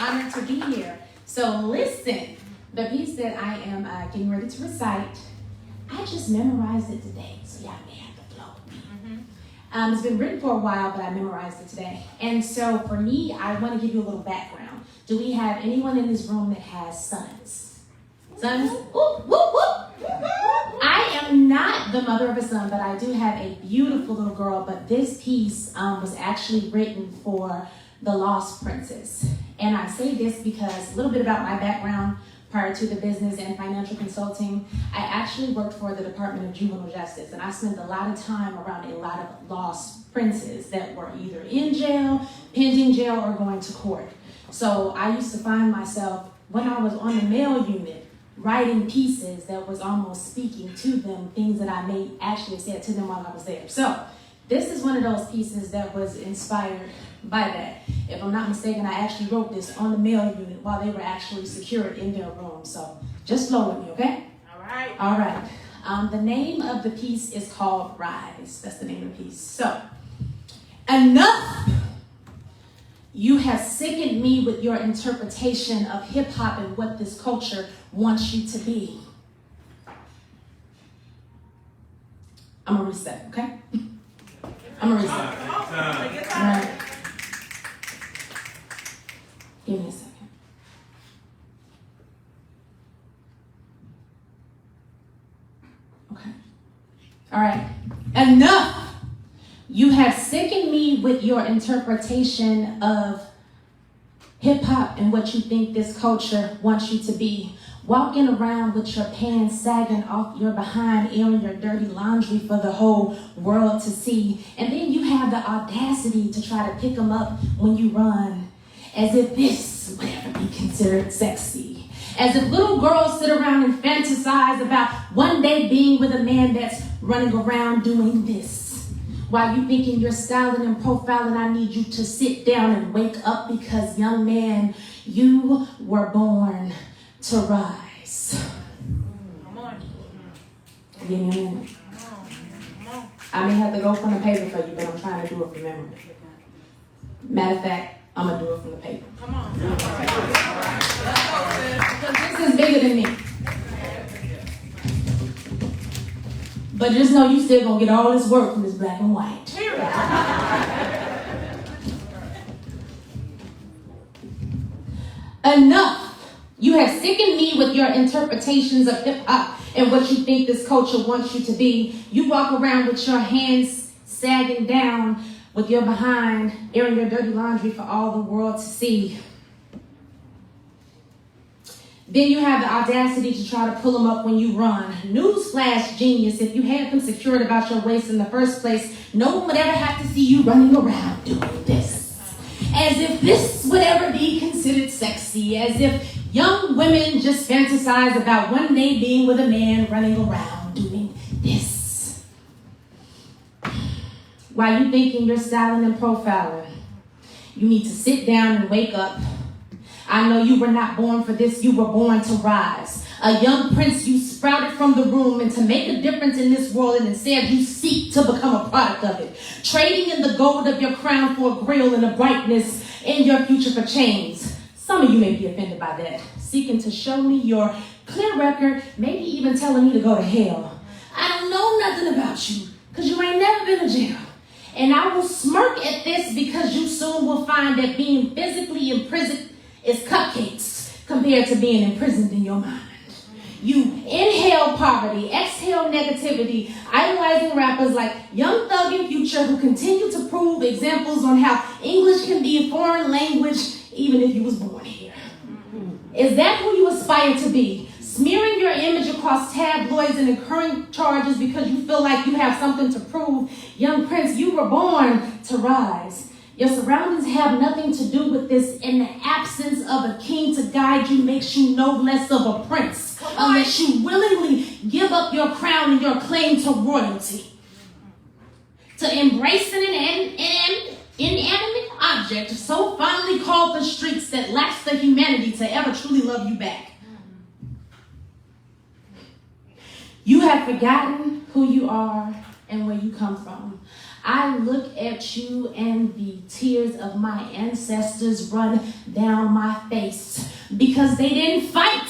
honored to be here. So listen, the piece that I am getting ready to recite, I just memorized it today, so y'all may have to flow with me. It's been written for a while, but I memorized it today. And so for me, I want to give you a little background. Do we have anyone in this room that has sons? Sons? Whoop, whoop, whoop. I am not the mother of a son, but I do have a beautiful little girl. But this piece was actually written for the Lost Princess. And I say this because a little bit about my background prior to the business and financial consulting. I actually worked for the Department of Juvenile Justice, and I spent a lot of time around a lot of lost princes that were either in jail, pending jail, or going to court. So I used to find myself, when I was on the mail unit, writing pieces that was almost speaking to them, things that I may actually have said to them while I was there. So this is one of those pieces that was inspired by that. If I'm not mistaken, I actually wrote this on the mail unit while they were actually secured in their room. So just flow with me, okay? All right. All right. The name of the piece is called Rise. That's the name of the piece. So, enough! You have sickened me with your interpretation of hip-hop and what this culture wants you to be. I'm going to reset, okay? I'm going to reset. All right. Give me a second. Okay. All right. Enough! You have sickened me with your interpretation of hip-hop and what you think this culture wants you to be. Walking around with your pants sagging off your behind, airing your dirty laundry for the whole world to see. And then you have the audacity to try to pick them up when you run, as if this would ever be considered sexy. As if little girls sit around and fantasize about one day being with a man that's running around doing this. While you thinking you're styling and profiling, I need you to sit down and wake up, because young man, you were born to rise. Come on. Give me a minute. I may have to go from the paper for you, but I'm trying to do it from memory. Matter of fact, I'm going to do it from the paper. Come on. Because this is bigger than me. But just know you still going to get all this work from this black and white. Enough! You have sickened me with your interpretations of hip-hop and what you think this culture wants you to be. You walk around with your hands sagging down, with your behind, airing your dirty laundry for all the world to see. Then you have the audacity to try to pull them up when you run. Newsflash, genius, if you had them secured about your waist in the first place, no one would ever have to see you running around doing this. As if this would ever be considered sexy. As if young women just fantasize about one day being with a man running around doing this. While you thinking you're styling and profiling, you need to sit down and wake up. I know you were not born for this, you were born to rise. A young prince, you sprouted from the room, and to make a difference in this world, and instead you seek to become a product of it. Trading in the gold of your crown for a grill and a brightness in your future for chains. Some of you may be offended by that. Seeking to show me your clear record, maybe even telling me to go to hell. I don't know nothing about you, because you ain't never been to jail. And I will smirk at this, because you soon will find that being physically imprisoned is cupcakes compared to being imprisoned in your mind. You inhale poverty, exhale negativity, idolizing rappers like Young Thug and Future, who continue to prove examples on how English can be a foreign language even if you was born here. Is that who you aspire to be? Smearing your image across tabloids and incurring charges because you feel like you have something to prove? Young Prince, you were born to rise. Your surroundings have nothing to do with this. In the absence of a king to guide you makes you no less of a prince, unless you willingly give up your crown and your claim to royalty. To embrace an inanimate object so fondly called the streets that lacks the humanity to ever truly love you back. You have forgotten who you are and where you come from. I look at you and the tears of my ancestors run down my face because they didn't fight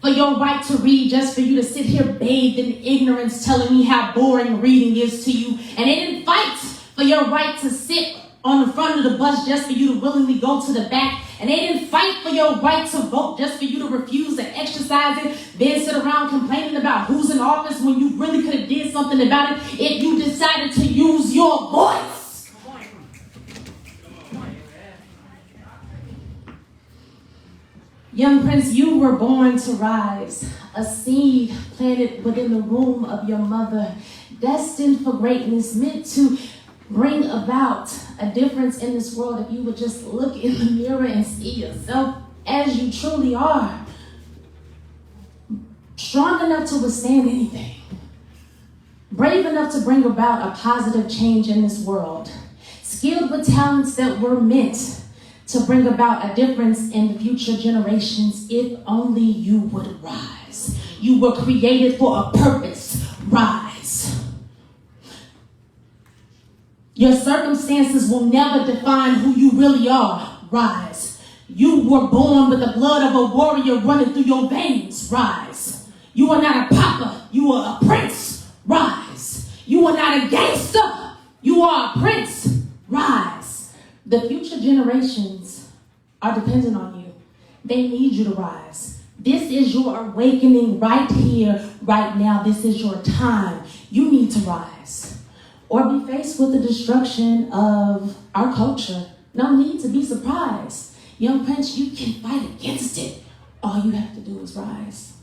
for your right to read just for you to sit here bathed in ignorance telling me how boring reading is to you. And they didn't fight for your right to sit on the front of the bus just for you to willingly go to the back. And they didn't fight for your right to vote just for you to refuse to exercise it, then sit around complaining about who's in office when you really could have did something about it if you decided to use your voice. Young Prince, you were born to rise, a seed planted within the womb of your mother, destined for greatness, meant to bring about a difference in this world if you would just look in the mirror and see yourself as you truly are. Strong enough to withstand anything. Brave enough to bring about a positive change in this world. Skilled with talents that were meant to bring about a difference in the future generations if only you would rise. You were created for a purpose. Rise. Your circumstances will never define who you really are. Rise. You were born with the blood of a warrior running through your veins. Rise. You are not a pauper. You are a prince. Rise. You are not a gangster. You are a prince. Rise. The future generations are dependent on you. They need you to rise. This is your awakening right here, right now. This is your time. You need to rise. Or be faced with the destruction of our culture. No need to be surprised. Young Prince, you can fight against it. All you have to do is rise.